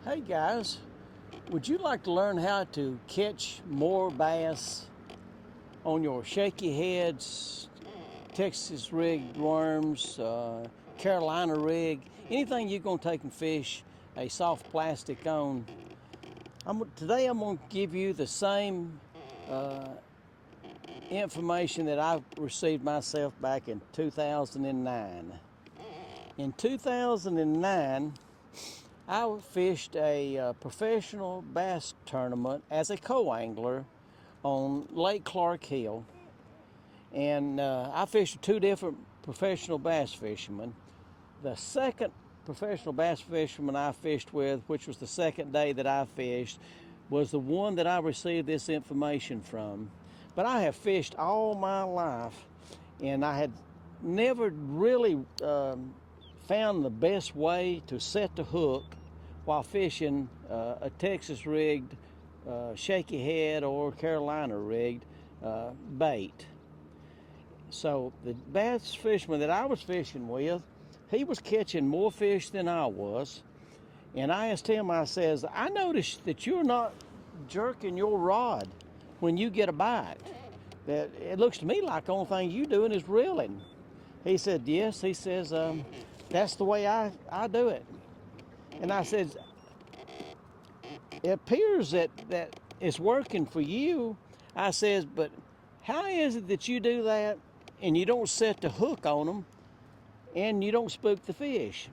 Hey guys, would you like to learn how to catch more bass on your shaky heads, Texas rigged worms, Carolina rig, anything you're going to take and fish a soft plastic on? Today I'm going to give you the same information that I received myself back in 2009. In 2009, I fished a professional bass tournament as a co-angler on Lake Clark Hill, and I fished with two different professional bass fishermen. The second professional bass fisherman I fished with, which was the second day that I fished, was the one that I received this information from. But I have fished all my life, and I had never really found the best way to set the hook while fishing a Texas rigged, shaky head or Carolina rigged bait. So the bass fisherman that I was fishing with, he was catching more fish than I was. And I asked him, I says, I noticed that you're not jerking your rod when you get a bite. That it looks to me like the only thing you doing is reeling. He said, yes. He says, that's the way I do it. And I said, it appears that it's working for you. I says, but how is it that you do that and you don't set the hook on them and you don't spook the fish?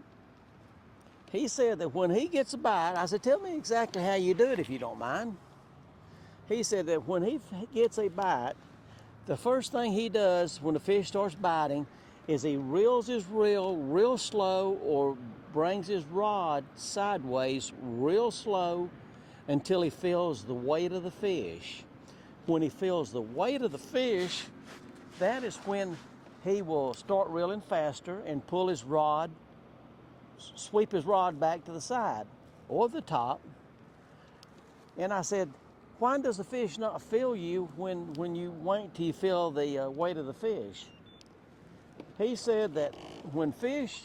He said that when he gets a bite, I said, tell me exactly how you do it if you don't mind. He said that when he gets a bite, the first thing he does when the fish starts biting is he reels his reel real slow or brings his rod sideways real slow until he feels the weight of the fish. When he feels the weight of the fish, that is when he will start reeling faster and pull his rod, sweep his rod back to the side or the top. And I said, why does the fish not feel you when you wait till you feel the weight of the fish? He said that when fish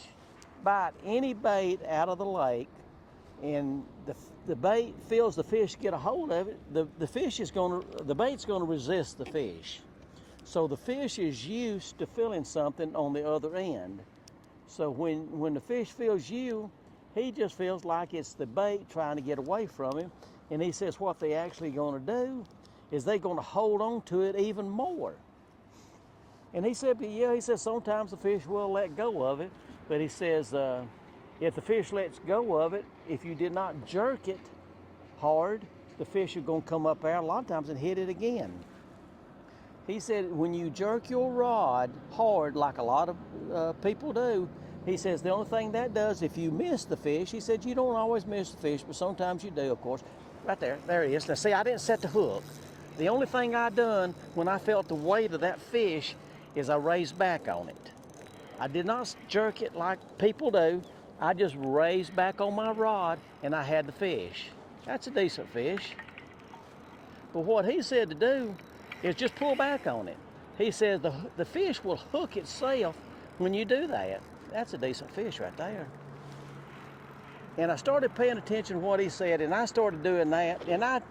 bite any bait out of the lake and the bait feels the fish get a hold of it, the bait's gonna resist the fish. So the fish is used to feeling something on the other end. So when the fish feels you, he just feels like it's the bait trying to get away from him. And he says what they actually going to do is they're going to hold on to it even more. And he said, but yeah, he says sometimes the fish will let go of it. But he says if the fish lets go of it, if you did not jerk it hard, the fish are going to come up there a lot of times and hit it again. He said when you jerk your rod hard, like a lot of people do, he says the only thing that does, if you miss the fish, he said you don't always miss the fish, but sometimes you do, of course. Right there he is. Now see, I didn't set the hook. The only thing I done when I felt the weight of that fish is I raised back on it. I did not jerk it like people do. I just raised back on my rod and I had the fish. That's a decent fish. But what he said to do is just pull back on it. He says the fish will hook itself when you do that. That's a decent fish right there. And I started paying attention to what he said, and I started doing that, and I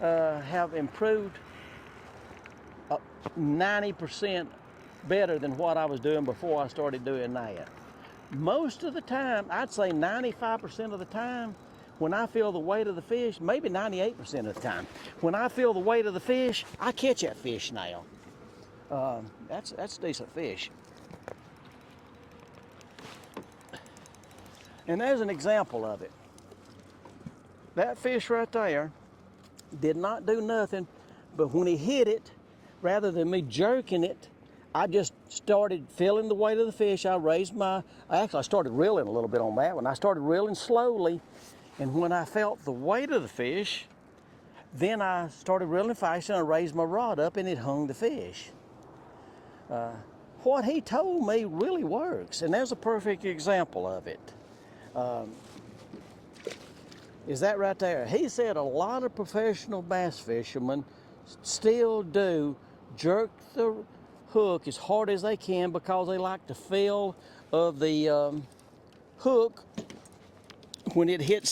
have improved 90% better than what I was doing before I started doing that. Most of the time, I'd say 95% of the time, when I feel the weight of the fish, maybe 98% of the time, when I feel the weight of the fish, I catch that fish now. That's a decent fish. And there's an example of it. That fish right there did not do nothing, but when he hit it, rather than me jerking it, I just started feeling the weight of the fish. I started reeling a little bit on that one. I started reeling slowly, and when I felt the weight of the fish, then I started reeling fast and I raised my rod up and it hung the fish. What he told me really works, and there's a perfect example of it. Is that right there? He said a lot of professional bass fishermen still do jerk the hook as hard as they can because they like the feel of the hook when it hits